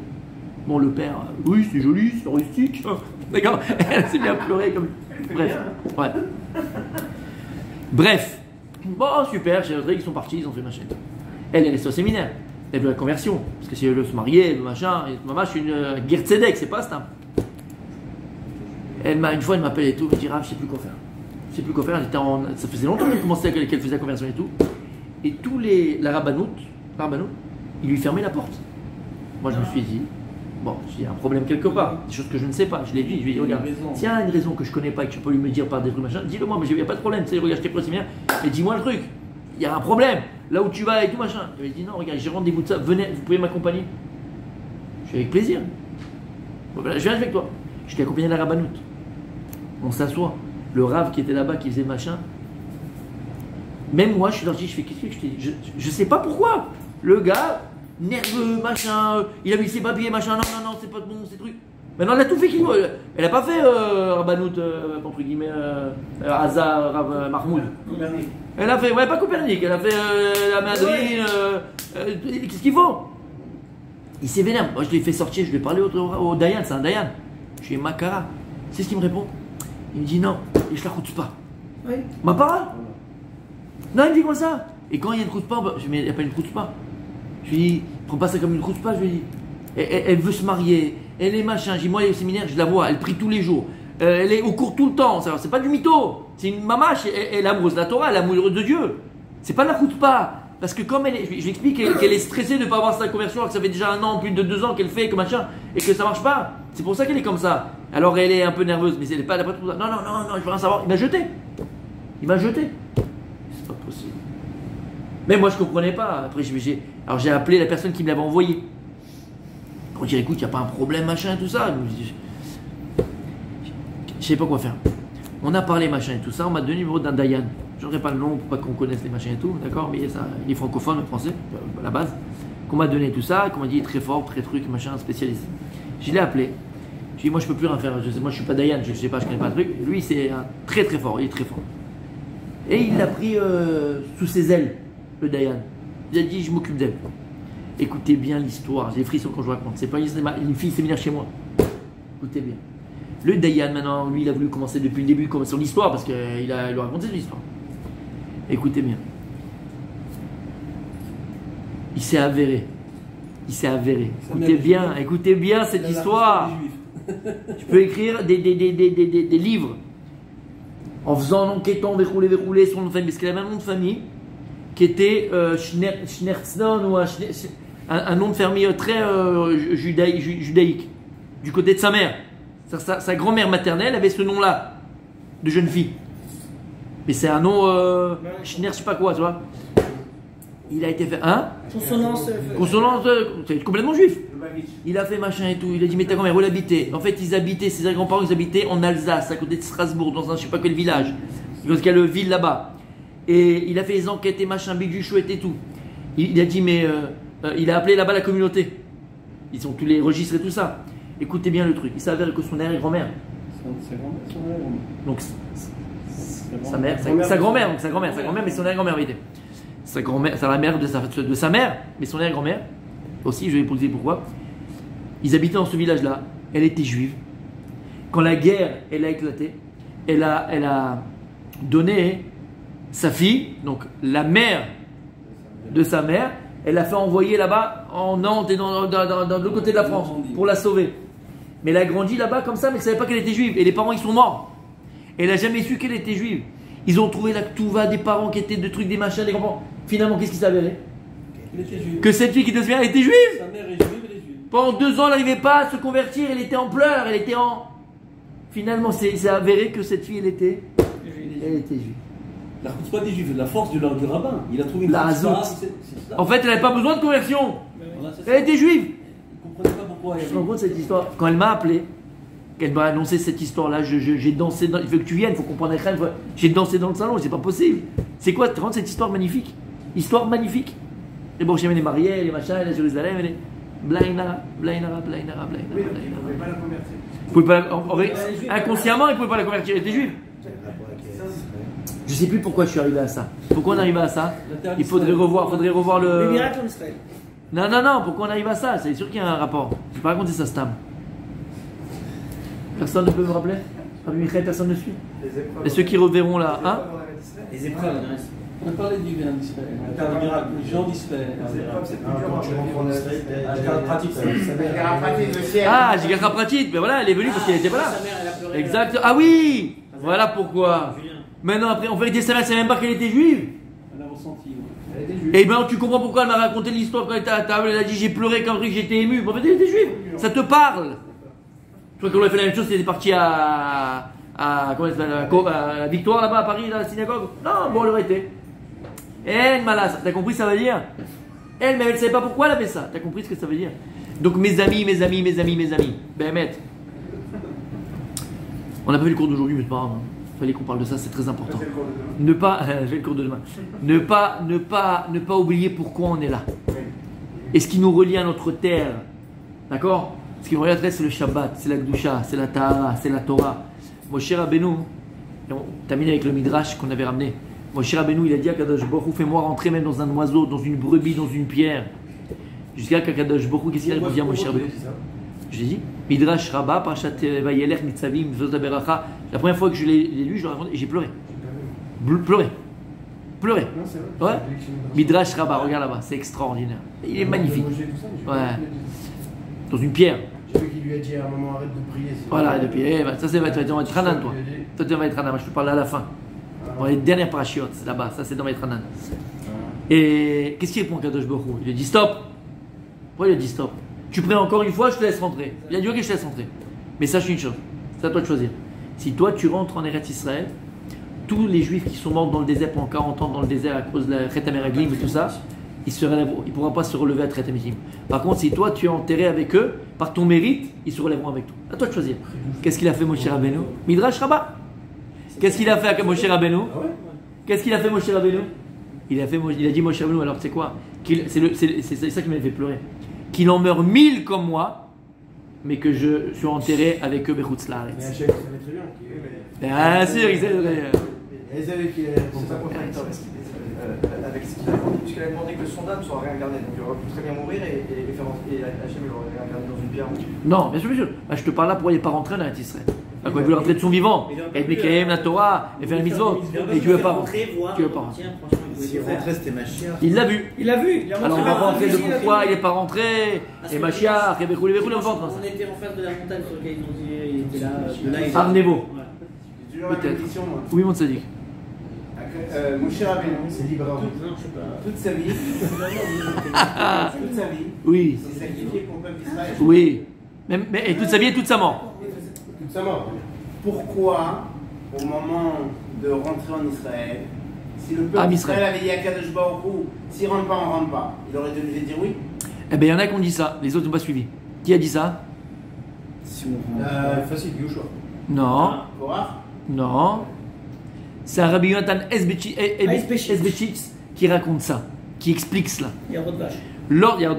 Bon, le père, oui, c'est joli, c'est rustique. D'accord. Elle s'est mise à pleurer comme. Bref. Ouais. Bref. Bon, super, ils sont partis, ils ont fait machin. Elle est restée au séminaire. Elle veut la conversion. Parce que si elle veut se marier, machin, maman, je suis une guerre tzedek, c'est pas ça. Une fois, elle m'appelle et tout, elle me dit, Rav, je sais plus quoi faire. Ça faisait longtemps qu'elle commençait qu'elle faisait la conversion et tout. Et tous la rabbanout, ils lui fermaient la porte. Moi, je me suis dit, bon, il y a un problème quelque part, des choses que je ne sais pas. Je l'ai dit, je lui ai dit, regarde, s'il y a une raison que je ne connais pas et que tu peux lui me dire par des trucs machin, dis-le moi, mais il n'y a pas de problème. Tu sais, regarde, je t'ai pris au séminaire, mais dis-moi le truc. Il y a un problème, là où tu vas et tout machin. Je lui ai dit, non, regarde, j'ai rendez-vous de ça, venez, vous pouvez m'accompagner. Je suis avec plaisir. Bon, ben, je viens avec toi. Je t'ai accompagné à la rabbanout. On s'assoit. Le rave qui était là-bas, qui faisait machin. Même moi, je suis sorti, je fais, qu'est-ce que je t'ai dit? Je sais pas pourquoi. Le gars, nerveux, machin, il a mis ses papiers, machin, non, c'est pas bon, ces trucs. Maintenant, elle a tout fait qu'il veut. Elle a pas fait Rabbanout, entre guillemets, Hazar, Rav Mahmoud. Elle a fait, ouais, pas Copernic, elle a fait la madrine, qu'est-ce qu'il faut? Il s'est vénère. Moi, je l'ai fait sortir, je lui ai parlé au Dayan, c'est un Dayan. Je suis Makara. C'est ce qu'il me répond. Il me dit non, et je la route pas. Oui. Ma parole? Non, il me dit comme ça. Et quand il y a une route pas, je lui dis, mais il n'y a pas une route pas. Je lui dis, prends pas ça comme une route pas, je lui dis. Elle veut se marier, elle est machin. J'ai dit, moi, au séminaire, je la vois, elle prie tous les jours. Elle est au cours tout le temps. C'est pas du mytho. C'est une mamache. Elle est amoureuse de la Torah, elle est amoureuse de Dieu. C'est pas de la route pas. Parce que comme je l'explique qu'elle est stressée de ne pas avoir sa conversion, alors que ça fait déjà 1 an, plus de 2 ans qu'elle fait, que machin, et que ça marche pas. C'est pour ça qu'elle est comme ça. Alors elle est un peu nerveuse, mais elle n'est pas d'après tout ça. Non, je veux rien savoir. Il m'a jeté. C'est pas possible. Mais moi je comprenais pas. Après alors j'ai appelé la personne qui me l'avait envoyé. Pour dire écoute, il n'y a pas un problème, machin, tout ça. Je sais pas quoi faire. On a parlé machin et tout ça. On m'a donné le numéro d'un Dayan. Je n'aurai pas le nom pour pas qu'on connaisse les machins et tout, d'accord. Mais ça, il est francophone, le français, à la base. Qu'on m'a donné tout ça, qu'on m'a dit il est très fort, très truc, machin, spécialiste. Je l'ai appelé. Je lui ai dit moi je peux plus rien faire. Moi je suis pas Dayan, je sais pas, je connais pas le truc. Lui c'est très très fort, il est très fort. Et il l'a pris sous ses ailes, le Dayan. Il a dit je m'occupe d'elle. Écoutez bien l'histoire, j'ai des frissons quand je vous raconte. C'est pas une fille séminaire chez moi. Écoutez bien. Le Dayan maintenant, lui il a voulu commencer depuis le début son histoire parce qu'il lui a raconté son histoire. Écoutez bien. Il s'est avéré. Écoutez bien cette histoire. Tu peux écrire des livres en faisant, en enquêtant, verrouler son nom de famille. Parce qu'il avait un nom de famille qui était Schnerznon ou un nom de famille très judaïque, du côté de sa mère. Sa grand-mère maternelle avait ce nom-là de jeune fille. Mais c'est un nom Schner, je sais pas quoi, tu vois. Il a été fait. Hein? Consonance, c'est complètement juif. Il a fait machin et tout. Il a dit mais ta grand-mère où elle habitait? En fait ses grands-parents ils habitaient en Alsace, à côté de Strasbourg, dans un je sais pas quel village. Parce qu'il y a le ville là-bas. Et il a fait les enquêtes et machin, bidule chouette et tout. Il a dit mais il a appelé là-bas la communauté. Ils ont tous les registres et tout ça. Écoutez bien le truc. Il s'avère que son arrière-grand-mère. Donc sa grand-mère, mais son arrière-grand-mère en vérité. Sa grand-mère, c'est la mère de sa mère, mais son arrière-grand-mère aussi, je vais vous dire pourquoi. Ils habitaient dans ce village-là. Elle était juive. Quand la guerre, elle a éclaté, elle a donné sa fille, donc la mère de sa mère, elle l'a fait envoyer là-bas en Nantes et dans l'autre côté de la France pour la sauver. Mais elle a grandi là-bas comme ça, mais elle ne savait pas qu'elle était juive. Et les parents, ils sont morts. Elle n'a jamais su qu'elle était juive. Ils ont trouvé la Ktouva des parents qui étaient de trucs, des machins, des grands-parents. Finalement, qu'est-ce qui s'est avéré? Que cette fille qui devient, elle était juive. Sa mère est juive, elle est juive. Pendant 2 ans, elle n'arrivait pas à se convertir. Elle était en pleurs. Finalement, c'est avéré que cette fille, elle était juive. La pas des juifs, la force du rabbin. Il a trouvé une la force. En fait, elle n'avait pas besoin de conversion. Voilà, elle était juive. Je ne comprenais pas pourquoi. Je me rends compte de cette histoire. Quand elle m'a appelé, qu'elle m'a annoncé cette histoire-là, j'ai dansé. Il faut que tu viennes, il faut comprendre. J'ai dansé dans le salon, c'est pas possible. C'est quoi? Tu rends cette histoire magnifique? Histoire magnifique. Et bon, elle est mariée, elle est machin, elle est à Jérusalem, elle est. Blainara. Oui, donc il ne pouvait pas la convertir. Inconsciemment, il ne pouvait pas la convertir. Elle était juive. Je ne sais plus pourquoi je suis arrivé à ça. Pourquoi on arrive à ça? Il faudrait revoir le. Le miracle en Israël. Non, pourquoi on arrive à ça? C'est sûr qu'il y a un rapport. Je ne vais pas raconter ça, Stam. Personne ne peut me rappeler? Rabbi Michael, personne ne suit? Et ceux qui reverront là, hein? Les épreuves, on a parlé du bien d'Israël. Les gens d'Israël. Ah, Jigarra Pratit, mais voilà, elle est venue parce qu'elle n'était pas là. Exact. Ah oui! Voilà pourquoi. Maintenant, après, en vérité, sa mère, c'est même pas qu'elle était juive. Elle a ressenti. Et bien, tu comprends pourquoi elle m'a raconté l'histoire quand elle était à table. Elle a dit j'ai pleuré quand j'étais ému. En fait, elle était juive. Ça te parle. Je crois qu'on aurait fait la même chose si elle était partie à la Victoire là-bas à Paris, à la synagogue. Non, bon, elle aurait été. Elle, malade. T'as compris ce que ça veut dire? Elle, mais elle ne savait pas pourquoi elle avait ça. T'as compris ce que ça veut dire? Donc, mes amis. Bémet. On n'a pas vu le cours d'aujourd'hui, mais c'est pas grave. Il fallait qu'on parle de ça, c'est très important. Ne pas, je vais le cours de demain. Ne pas oublier pourquoi on est là. Et ce qui nous relie à notre terre. D'accord? Ce qui nous relie à notre terre, c'est le Shabbat, c'est la Gdusha, c'est la Tahara, c'est la Torah. Moshe Rabbeinu, et on termine avec le Midrash qu'on avait ramené. Moshe Rabbeinu, il a dit à Kadosh Baruch Hu, fais-moi rentrer même dans un oiseau, dans une brebis, dans une pierre. Jusqu'à Kadosh Baruch Hu, qu'est-ce qu'il a répondu à Moshe Rabbeinu? Je l'ai dit, Midrash Rabbah, Parashat Vayelech, Nitzavim, Zot Beracha. La première fois que je l'ai lu, je l'ai raconté et j'ai pleuré. Pleurer. Ouais. Midrash Rabbah, regarde là-bas, c'est extraordinaire. Il est magnifique. Ouais. Dans une pierre. J'ai vu qu'il lui a dit à un moment arrête de prier. Voilà, de prier. Ça, c'est dans Maître Hanan, toi. Toi, tu vas être Hanan. Moi, je te parle à la fin. Dans les dernières parachiotes, c'est là-bas. Ça, c'est dans Maître Hanan. Et qu'est-ce qu'il répond à Kadosh Baruch Hu? Il a dit stop. Pourquoi il a dit stop? Tu pries encore une fois, je te laisse rentrer. Il a dit ok, je te laisse rentrer. Mais sache une chose. C'est à toi de choisir. Si toi tu rentres en Eretz Israël, tous les juifs qui sont morts dans le désert pendant 40 ans dans le désert à cause de la Chet HaMeraglim et tout ça, ils ne pourront pas se relever à Chet HaMitim. Par contre, si toi tu es enterré avec eux, par ton mérite, ils se relèveront avec toi. À toi de choisir. Qu'est-ce qu'il a fait Moshe Rabbeinu? Midrash Rabbah. Qu'est-ce qu'il a fait à Moshe Rabbeinu? Qu'est-ce qu'il a fait Moshe Rabbeinu? Il a dit Moshe Rabbeinu, alors tu sais quoi? C'est ça qui m'a fait pleurer. Qu'il en meure 1000 comme moi, mais que je suis enterré avec eux Bechutz Laaretz. Mais Hachem, il savait très bien qui est. Bien sûr, il sait. Ils avaient qui est. C'est pas contradictoire avec ce qu'il a demandé, puisqu'il a demandé que son âme soit réincarnée. Donc il aurait pu très bien mourir et Hachem l'aurait réincarné dans une pierre. Non, bien sûr, bien sûr. Bah, je te parle là pour il n'est pas rentré en Eretz Israël. Il veut rentrer de son vivant, et Mekayem la Torah, et faire les mitzvot. Et tu veux pas rentrer. Tu veux pas rentrer. Si rentrait, c'était Mashiach. Il l'a vu. Il l'a vu. Alors on va pas rentrer de pourquoi il n'est pas rentré, et Mashiach, et Bechouli, on va rentrer. On était en face de la montagne sur laquelle ils ont dit, il était là. Arnevo. J'ai toujours la Peut-être. même question, moi. Oui, mon Tzadik. Moshe Rabbeinu, C'est libre. toute sa vie, Oui, s'est sacrifié pour le peuple d'Israël. oui. Mais et toute sa vie et toute sa mort. Toute sa mort. Pourquoi, au moment de rentrer en Israël, si le peuple d'Israël avait dit à Kadosh Baruch Hu, s'il rentre pas, on rentre pas, il aurait dû lui dire oui? Eh bien, il y en a qui ont dit ça, les autres n'ont pas suivi. Qui a dit ça? Facile, Yoshua. Non, Korach? non. C'est un Rabbi Yonatan Esbechitz qui raconte ça, qui explique cela. Il y a Rodvache.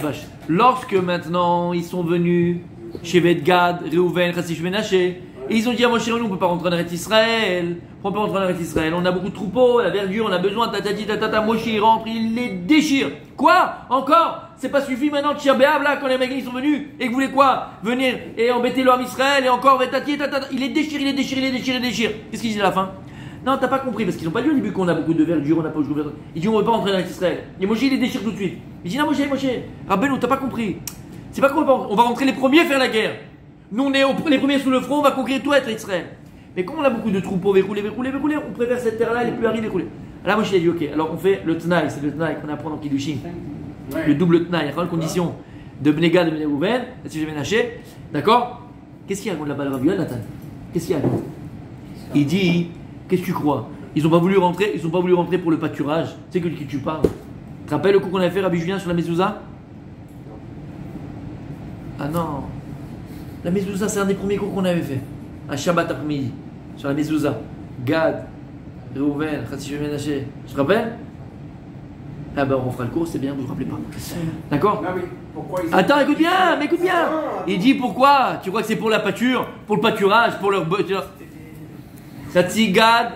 Vache. Lorsque maintenant ils sont venus chez Gad, Reuven, Chassish Menaché, et ils ont dit à Moshe, on ne peut pas rentrer en Eretz Israël, on peut pas rentrer en Eretz Israël, on a beaucoup de troupeaux, la verdure, on a besoin, tatati, tatata, Moshe il rentre, il les déchire. Quoi? Encore? C'est pas suffi maintenant de Tchir-Béav là, quand les mecs ils sont venus, et que vous voulez quoi? Venir et embêter l'homme Israël, et encore, tatati, tatata, il les déchire. Qu'est-ce qu'il dit à la fin? Non, t'as pas compris, parce qu'ils n'ont pas dit au début qu'on a beaucoup de verdure, on n'a pas beaucoup de verdure. Ils disent on ne veut pas rentrer dans Israël. Et Moshe il les déchire tout de suite. Il dit non Moshe, Rabbeinu, t'as pas compris. C'est pas qu'on va rentrer les premiers faire la guerre. Nous on est les premiers sous le front, on va conquérir tout être Israël. Mais comme on a beaucoup de troupeaux, verroulés, on préfère cette terre-là, elle est plus aride, verroulée. Alors Moshe a dit ok, alors on fait le Tnaï, c'est le Tnaï qu'on apprend dans Kiddushin. Le double Tnaï, la condition de Bnega, de Bneuven, si j'ai Ménaché. D'accord? Qu'est-ce qu'il y a là-bas, le Rabbi Nathan? Qu'est-ce qu'il y a? Il dit. Qu'est-ce que tu crois? Ils n'ont pas voulu rentrer pour le pâturage. Tu sais que qui tu parles? Tu te rappelles le coup qu'on avait fait Rabbi Julien sur la mezouza? Ah non. La mezouza, c'est un des premiers cours qu'on avait fait. Un Shabbat après-midi. Sur la mezouza. Gad, Reuven, Chassish Menaché. Tu te rappelles? Ah ben on fera le cours, c'est bien, vous ne vous rappelez pas. D'accord? Ah oui. Pourquoi ils Attends, écoute bien. Il dit pourquoi? Tu crois que c'est pour la pâture? Pour le pâturage? Pour leur... Chatzi Gad,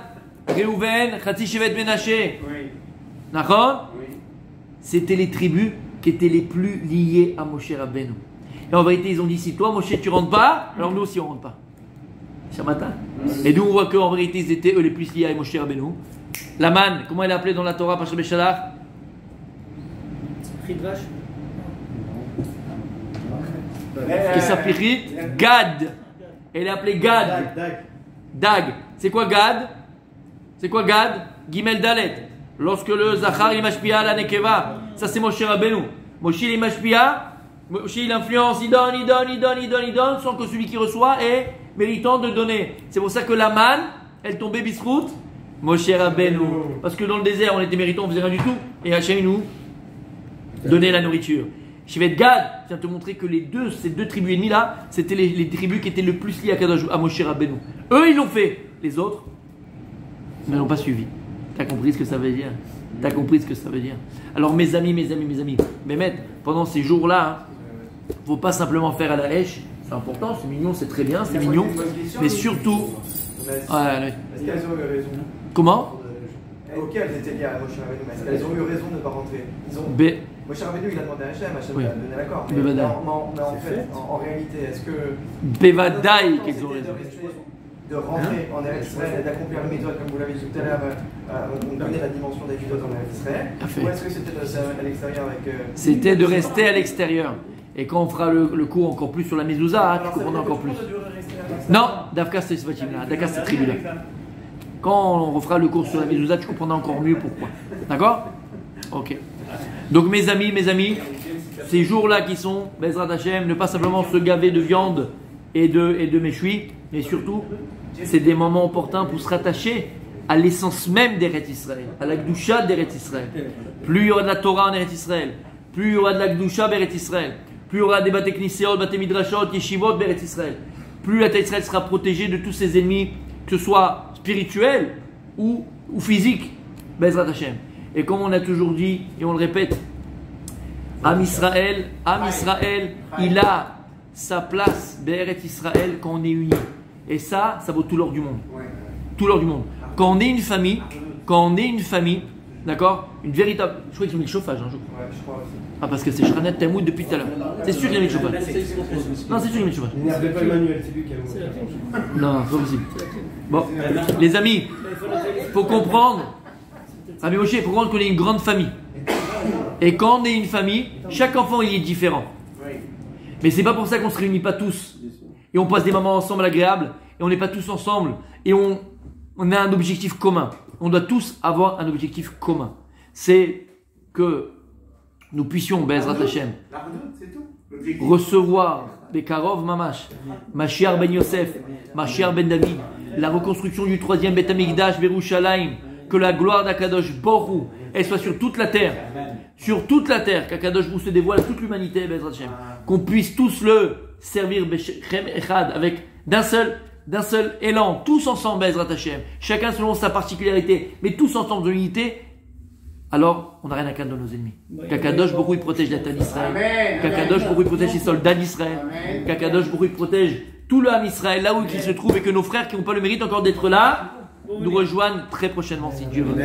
Reuven, Chatzi Shevet Menaché. Oui. D'accord? Oui. C'était les tribus qui étaient les plus liées à Moshe Rabbeinu. Et en vérité, ils ont dit si toi, Moshe, tu rentres pas, alors nous aussi on rentre pas. Ce matin. Et d'où on voit qu'en vérité, ils étaient eux les plus liés à Moshe Rabbeinu. La manne, comment elle est appelée dans la Torah par Shabbat Shalach? Ridvache. Kesapirit, Gad. Elle est appelée Gad. Dag. C'est quoi Gad? Gimel Dalet. Lorsque le Zachar il mashpia la Nekeva, ça c'est Moshe Rabbeinu. Moshe il mashpia, Moshe il influence, il donne, sans que celui qui reçoit est méritant de donner. C'est pour ça que la manne, elle tombait bisroute, Moshe Rabbeinu. Parce que dans le désert on était méritant, on faisait rien du tout. Et Hachem nous donnait la nourriture. Shevet Gad vient te montrer que ces deux tribus ennemies là, c'était les tribus qui étaient le plus liées à Moshe Rabbeinu. Eux ils l'ont fait, les autres ne l'ont pas suivi. T'as compris ce que ça veut dire? Alors mes amis, Mehmet, pendant ces jours-là, faut pas simplement faire à la hèche. C'est important, c'est mignon, c'est très bien, c'est mignon. Mais surtout, Est-ce qu'elles ont eu raison? comment? Ok, elles étaient liées à Moshe Rabbeinu, mais est-ce qu'elles ont eu raison de ne pas rentrer? Moshe Rabbeinu, il a demandé à Hachem Oui. a donné l'accord. Bevadaï. Mais en fait, en réalité, est-ce que. Bevadaï qu'ils ont raison. De rentrer en Eretz Israël et d'accomplir le méthode, comme vous l'avez dit tout à l'heure, on connaît la dimension d'Avidot en Eretz Israël. Ou est-ce que c'était à l'extérieur avec. C'était de rester à l'extérieur. Et quand on fera le cours encore plus sur la mezouza, tu comprendras encore plus. Non, Davka c'est ce là, Davka c'est tribu là. Quand on refera le cours sur la mezouza, tu comprendras encore mieux pourquoi. D'accord? Ok. Donc mes amis, ces jours-là qui sont, Bezrat Hashem, ne pas simplement se gaver de viande et de méchoui, Mais surtout, c'est des moments opportuns pour se rattacher à l'essence même d'Eretz Israël, à la Gdusha d'Eretz Israël. Plus il y aura de la Torah en Eretz Israël, plus il y aura de la Gdusha d'Eretz Israël, plus il y aura des Bate Knisseot, Bate Midrashot, Yeshivot d'Eretz Israël, plus la Terre d'Israël sera protégée de tous ses ennemis, que ce soit spirituel ou physique. Bezrat Hashem. Et comme on a toujours dit, et on le répète, Am Israël, il a sa place d'Eretz Israël quand on est unis. Et ça vaut tout l'or du monde. Tout l'or du monde. Quand on est une famille, d'accord, une véritable. Je crois qu'ils ont mis le chauffage, hein, je crois. Ouais, je crois aussi. Ah, parce que c'est Shranet Tamoud depuis tout à l'heure. C'est sûr qu'il y a mis le chauffage. Non, c'est sûr qu'il y a mis le chauffage. Il n'y avait pas Emmanuel, c'est lui qui a le Non, c'est pas possible. Bon, les amis, il faut comprendre. Rabbi Moshe, il faut comprendre qu'on est une grande famille. Et quand on est une famille, chaque enfant il est différent. Mais c'est pas pour ça qu'on se réunit pas tous. Et on passe des moments ensemble agréables. Et on n'est pas tous ensemble. Et on a un objectif commun. On doit tous avoir un objectif commun. C'est que nous puissions, Bezrat Hashem, recevoir des Karov Mamash, Mashiach ben Yosef, Mashiach ben David, la reconstruction du 3e Beth Amikdash, Berushalayim, que la gloire d'Akadosh Borou, elle soit sur toute la terre. Sur toute la terre, qu'Akadosh Borou se dévoile à toute l'humanité, Bezrat Hashem. Qu'on puisse tous le servir Bechem Echad, avec d'un seul élan, tous ensemble, Bezrat Hashem. Chacun selon sa particularité, mais tous ensemble de l'unité. Alors, on n'a rien à craindre de nos ennemis. Qu'Akadosh Borou il protège la terre d'Israël. Qu'Akadosh Borou il protège les soldats d'Israël. Qu'Akadosh Borou il protège tout le Ham Israël, là où il se trouve, et que nos frères qui n'ont pas le mérite encore d'être là, nous rejoignent très prochainement, si Dieu veut.